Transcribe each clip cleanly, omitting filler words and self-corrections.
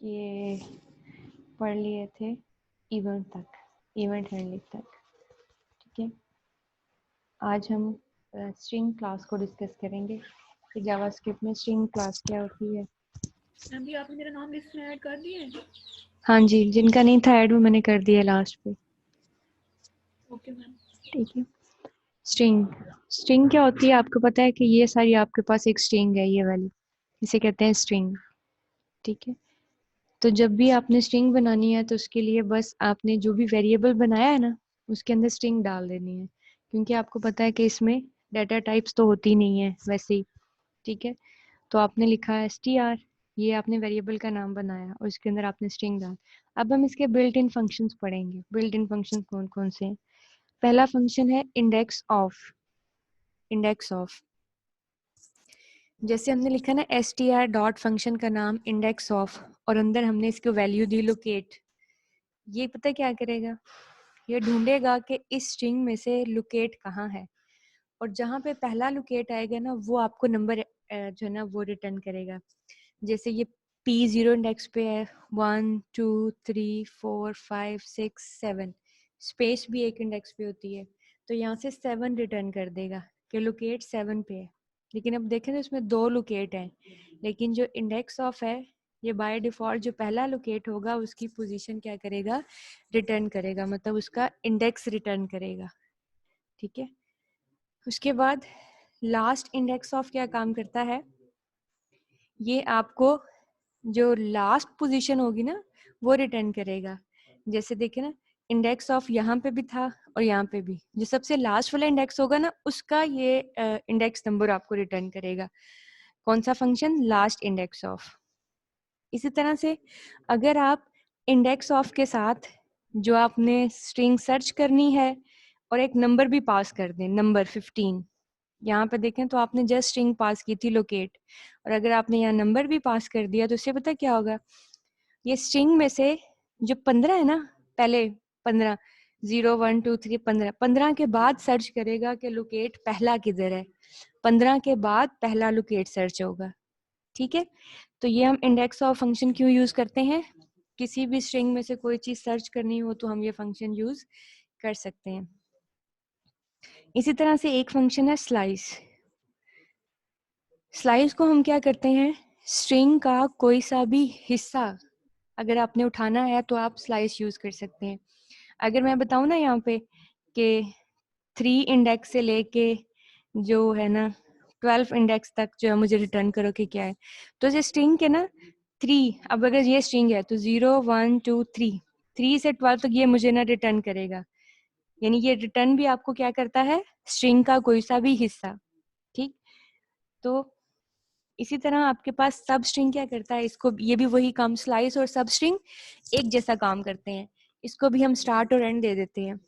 ये पढ़ लिए थे इवेंट हैंडलिंग तक। ठीक है, आज हम स्ट्रिंग क्लास को डिस्कस करेंगे कि जावास्क्रिप्ट में स्ट्रिंग क्लास क्या होती है। मैम जी आपने मेरा नाम लिस्ट में ऐड कर दिया है? हाँ जी, जिनका नहीं था ऐड वो मैंने कर दिया लास्ट पे। Okay ma'am. ठीक है, स्ट्रिंग क्या होती है आपको पता है कि ये सारी आपके पास एक स्ट्रिंग है, ये वाली, इसे कहते हैं स्ट्रिंग। ठीक है, तो जब भी आपने स्ट्रिंग बनानी है तो उसके लिए बस आपने जो भी वेरिएबल बनाया है ना उसके अंदर स्ट्रिंग डाल देनी है, क्योंकि आपको पता है कि इसमें डाटा टाइप्स तो होती नहीं है वैसे ही। ठीक है, तो आपने लिखा है str, ये आपने वेरिएबल का नाम बनाया और इसके अंदर आपने स्ट्रिंग डाल। अब हम इसके बिल्ट इन फंक्शंस पढ़ेंगे। बिल्ट इन फंक्शंस कौन कौन से हैं? पहला फंक्शन है इंडेक्स ऑफ। जैसे हमने लिखा ना str डॉट फंक्शन का नाम इंडेक्स ऑफ, और अंदर हमने इसको वैल्यू दी लोकेट। ये पता क्या करेगा, ये ढूंढेगा कि इस स्ट्रिंग में से लोकेट कहाँ है, और जहाँ पे पहला लोकेट आएगा ना वो आपको नंबर जो है ना वो रिटर्न करेगा। जैसे ये P0 इंडेक्स पे है 1 2 3 4 5 6 7, स्पेस भी एक इंडेक्स पे होती है, तो यहाँ से 7 रिटर्न कर देगा कि लोकेट 7 पे है। लेकिन अब देखें तो इसमें 2 लोकेट हैं, लेकिन जो इंडेक्स ऑफ है ये बाय डिफॉल्ट जो पहला लोकेट होगा उसकी पोजीशन क्या करेगा, रिटर्न करेगा, मतलब उसका इंडेक्स रिटर्न करेगा। ठीक है, उसके बाद लास्ट इंडेक्स ऑफ क्या काम करता है, ये आपको जो लास्ट पोजीशन होगी ना वो रिटर्न करेगा। जैसे देखे ना इंडेक्स ऑफ यहाँ पे भी था और यहाँ पे भी, जो सबसे लास्ट वाला इंडेक्स होगा ना उसका ये इंडेक्स नंबर आपको रिटर्न करेगा। कौन सा फंक्शन? Last index of. इसी तरह से अगर आप इंडेक्स ऑफ के साथ जो आपने स्ट्रिंग सर्च करनी है और एक नंबर भी पास कर दें, नंबर 15, यहाँ पे देखें तो आपने जस्ट स्ट्रिंग पास की थी लोकेट, और अगर आपने यहाँ नंबर भी पास कर दिया तो उससे पता क्या होगा, ये स्ट्रिंग में से जो 15 है ना, पहले 15 0 1 2 3 15 के बाद सर्च करेगा कि लोकेट पहला किधर है, 15 के बाद पहला लोकेट सर्च होगा। ठीक है, तो ये हम इंडेक्स ऑफ फंक्शन क्यों यूज करते हैं, किसी भी स्ट्रिंग में से कोई चीज सर्च करनी हो तो हम ये फंक्शन यूज कर सकते हैं। इसी तरह से एक फंक्शन है स्लाइस को हम क्या करते हैं, स्ट्रिंग का कोई सा भी हिस्सा अगर आपने उठाना है तो आप स्लाइस यूज कर सकते हैं। अगर मैं बताऊं ना यहाँ पे कि 3 इंडेक्स से लेके जो है ना 12 इंडेक्स तक जो है मुझे रिटर्न करो कि क्या है, तो ये स्ट्रिंग के ना 3, अब अगर ये स्ट्रिंग है तो 0 1 2 3 से 12 तक ये मुझे ना रिटर्न करेगा, यानी ये रिटर्न भी आपको क्या करता है, स्ट्रिंग का कोई सा भी हिस्सा। ठीक, तो इसी तरह आपके पास सब स्ट्रिंग क्या करता है, इसको ये भी वही काम, स्लाइस और सब स्ट्रिंग एक जैसा काम करते हैं, इसको भी हम स्टार्ट और एंड दे देते हैं।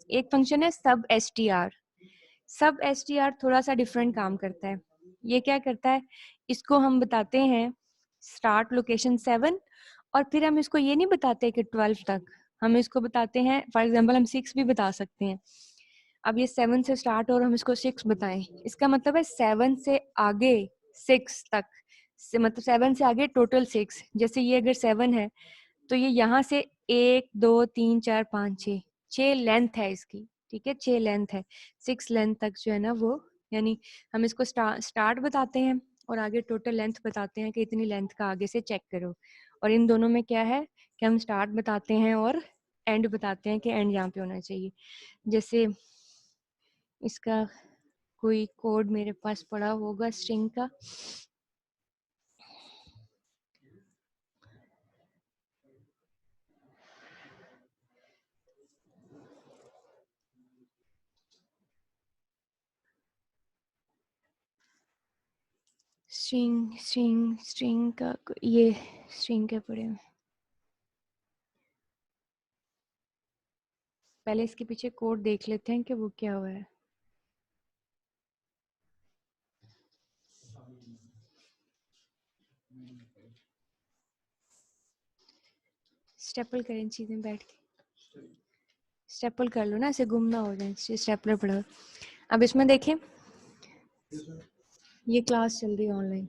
एक फंक्शन है सब str थोड़ा सा डिफरेंट काम करता है। ये क्या करता है, इसको हम बताते हैं स्टार्ट लोकेशन 7, और फिर हम इसको ये नहीं बताते कि 12 तक, हम इसको बताते हैं फॉर एग्जांपल हम 6 भी बता सकते हैं। अब ये 7 से स्टार्ट और हम इसको 6 बताएं, इसका मतलब है 7 से आगे 6 तक से, मतलब 7 से आगे टोटल 6। जैसे ये अगर 7 है तो ये यहाँ से 1 2 3 4 5 6 लेंथ है इसकी। ठीक है, 6 लेंथ है, 6 लेंथ तक जो है ना वो, यानी हम इसको स्टार्ट बताते हैं और आगे टोटल लेंथ बताते हैं कि इतनी लेंथ का आगे से चेक करो। और इन दोनों में क्या है कि हम स्टार्ट बताते हैं और एंड बताते हैं कि एंड यहाँ पे होना चाहिए। जैसे इसका कोई कोड मेरे पास पड़ा होगा स्ट्रिंग का, स्ट्रिंग का ये स्ट्रिंग के पड़े हैं। पहले इसके पीछे कोड देख लेते हैं कि वो क्या हुआ है। स्टेपल करें चीजें बैठ के, स्टेपल कर लो ना, ऐसे गुम ना हो जाए, स्टेपलर पढ़ो। अब इसमें देखें ये क्लास चल रही है ऑनलाइन,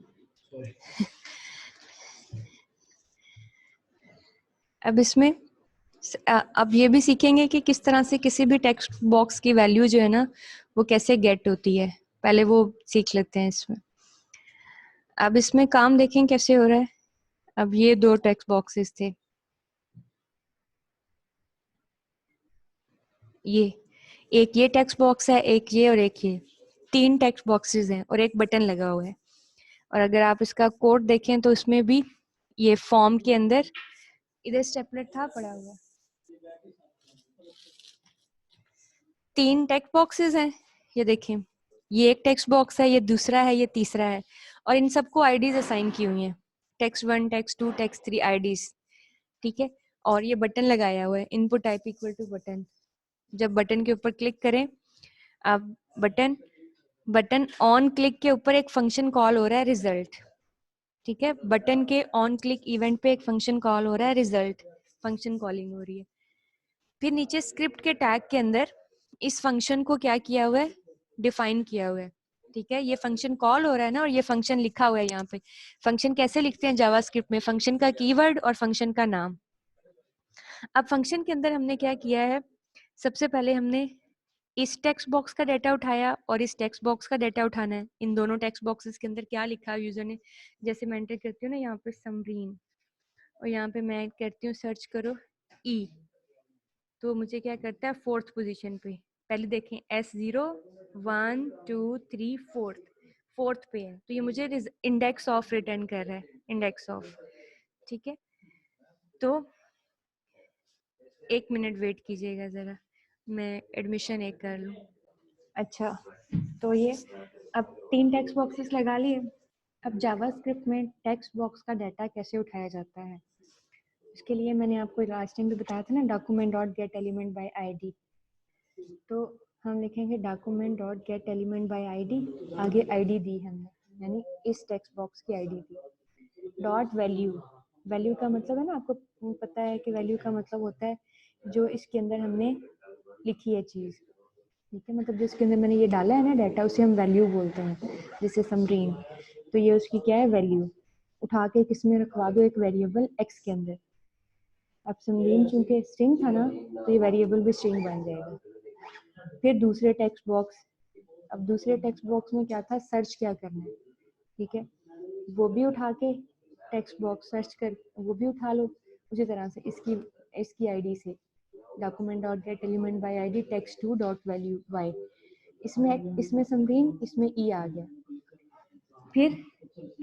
अब इसमें अब ये भी सीखेंगे कि किस तरह से किसी भी टेक्स्ट बॉक्स की वैल्यू जो है ना वो कैसे गेट होती है, पहले वो सीख लेते हैं इसमें। अब इसमें काम देखें कैसे हो रहा है। अब ये दो टेक्स्ट बॉक्सेस थे, ये एक ये टेक्स्ट बॉक्स है, एक ये और एक ये, तीन टेक्स्ट बॉक्सेस हैं और एक बटन लगा हुआ है। और अगर आप इसका कोड देखें तो इसमें भी ये फॉर्म के अंदर इधर स्टेपलेट था पड़ा हुआ, तीन टेक्स्ट बॉक्सेस हैं। ये देखें, ये एक टेक्स्ट बॉक्स है, ये दूसरा है, ये तीसरा है, और इन सबको आईडीज असाइन की हुई हैं, टेक्स्ट 1 टेक्स्ट 2 टेक्स्ट 3 आईडीज, ठीक है। और ये बटन लगाया हुआ है, input type equal to button. जब बटन के ऊपर क्लिक करें, अब बटन ऑन क्लिक के ऊपर एक फंक्शन कॉल हो रहा है रिजल्ट, ठीक है। बटन के ऑन क्लिक इवेंट पे एक फंक्शन कॉल हो रहा है रिजल्ट, फंक्शन कॉलिंग हो रही है। फिर नीचे स्क्रिप्ट के टैग के अंदर इस फंक्शन को क्या किया हुआ है, डिफाइन किया हुआ है, ठीक है। ये फंक्शन कॉल हो रहा है ना, और ये फंक्शन लिखा हुआ है यहाँ पे। फंक्शन कैसे लिखते हैं जावास्क्रिप्ट में, फंक्शन का कीवर्ड और फंक्शन का नाम। अब फंक्शन के अंदर हमने क्या किया है, सबसे पहले हमने इस टेक्स्ट बॉक्स का डाटा उठाया और इस टेक्स्ट बॉक्स का डाटा उठाना है। इन दोनों टेक्स्ट बॉक्सेस के अंदर क्या लिखा है यूजर ने, जैसे मैं एंटर करती हूँ ना यहाँ पे समरीन, और यहाँ पे मैं करती हूँ सर्च करो ई, तो मुझे क्या करता है फोर्थ पोजीशन पे, पहले देखें S0 1 2 3 फोर्थ पे है, तो ये मुझे इंडेक्स ऑफ रिटर्न कर रहा है, इंडेक्स ऑफ, ठीक है। तो एक मिनट वेट कीजिएगा जरा, मैं एडमिशन एक कर लूँ। अच्छा, तो ये अब तीन टेक्स्ट बॉक्सेस लगा लिए। अब जावास्क्रिप्ट में टेक्स्ट बॉक्स का डाटा कैसे उठाया जाता है, इसके लिए मैंने आपको लास्ट टाइम भी बताया था ना, document dot get element by ID. तो हम लिखेंगे document dot get element by ID, आगे आईडी दी हमने, यानी इस टेक्स्ट बॉक्स की आईडी दी। डॉट वैल्यू, वैल्यू का मतलब है ना, आपको पता है कि वैल्यू का मतलब होता है जो इसके अंदर हमने लिखी है चीज़, ठीक है। मतलब जिसके अंदर मैंने ये डाला है ना डाटा, उसे हम वैल्यू बोलते हैं, जैसे समरीन, तो ये उसकी क्या है वैल्यू। उठा के किस में रखवा दो, एक वेरिएबल एक्स के अंदर। अब समरीन चूंकि स्ट्रिंग था ना, तो ये वेरिएबल भी स्ट्रिंग बन जाएगा। फिर दूसरे टेक्स्ट बॉक्स, अब दूसरे टेक्स्ट बॉक्स में क्या था, सर्च क्या करना है, ठीक है। वो भी उठा के टेक्स्ट बॉक्स सर्च कर, वो भी उठा लो उसी तरह से इसकी इसकी आईडी से, document dot get element by ID text 2 dot value Y, इसमें समरीन, इसमें ई आ गया। फिर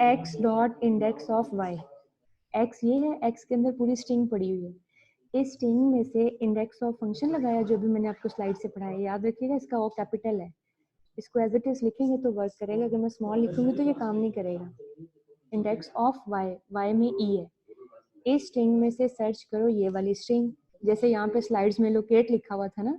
X dot index of Y, X ये है, एक्स के अंदर पूरी स्ट्रिंग पड़ी हुई है, इस स्ट्रिंग में से इंडेक्स ऑफ फंक्शन लगाया जो भी मैंने आपको स्लाइड से पढ़ाया, याद रखिएगा इसका ओ कैपिटल है, इसको एज इट इज लिखेंगे तो वर्क करेगा, अगर मैं स्मॉल लिखूंगी तो ये काम नहीं करेगा। इंडेक्स ऑफ वाई, वाई में ई है, इस स्ट्रिंग में से सर्च करो ये वाली स्ट्रिंग, जैसे यहाँ पे स्लाइड्स में लोकेट लिखा हुआ था ना,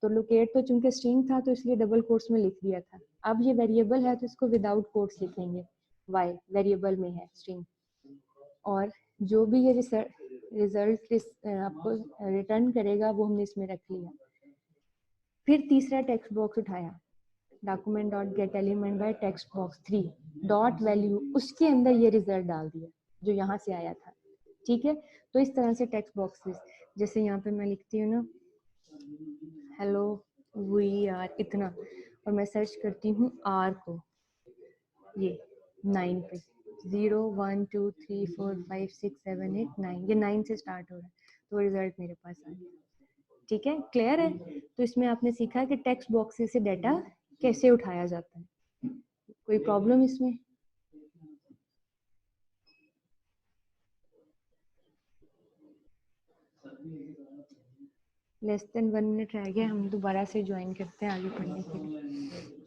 तो लोकेट तो चूंकि स्ट्रिंग था तो इसलिए डबल कोट्स में लिख दिया था। अब ये वेरिएबल है तो इसको विदाउट कोट्स लिखेंगे, वाई वेरिएबल में है स्ट्रिंग, और जो भी ये रिजल्ट आपको रिटर्न करेगा वो हमने इसमें रख लिया। फिर तीसरा टेक्स्ट बॉक्स उठाया, document dot get element bye text box 3 dot value, उसके अंदर ये रिजल्ट डाल दिया जो यहाँ से आया था, ठीक है। तो इस तरह से टेक्स्ट बॉक्सेस, जैसे यहाँ पे मैं लिखती हूँ ना हेलो वी आर इतना, और मैं सर्च करती हूँ आर को, ये 9 पे, 0 1 2 3 4 5 6 7 8 9, ये 9 से स्टार्ट हो रहा है, तो रिजल्ट मेरे पास आ गया, ठीक है। क्लियर है। तो इसमें आपने सीखा कि टेक्स्ट बॉक्सेस से डाटा कैसे उठाया जाता है। कोई प्रॉब्लम इसमें? लेस देन 1 मिनट रह गया, हम दोबारा से ज्वाइन करते हैं आगे पढ़ने के लिए।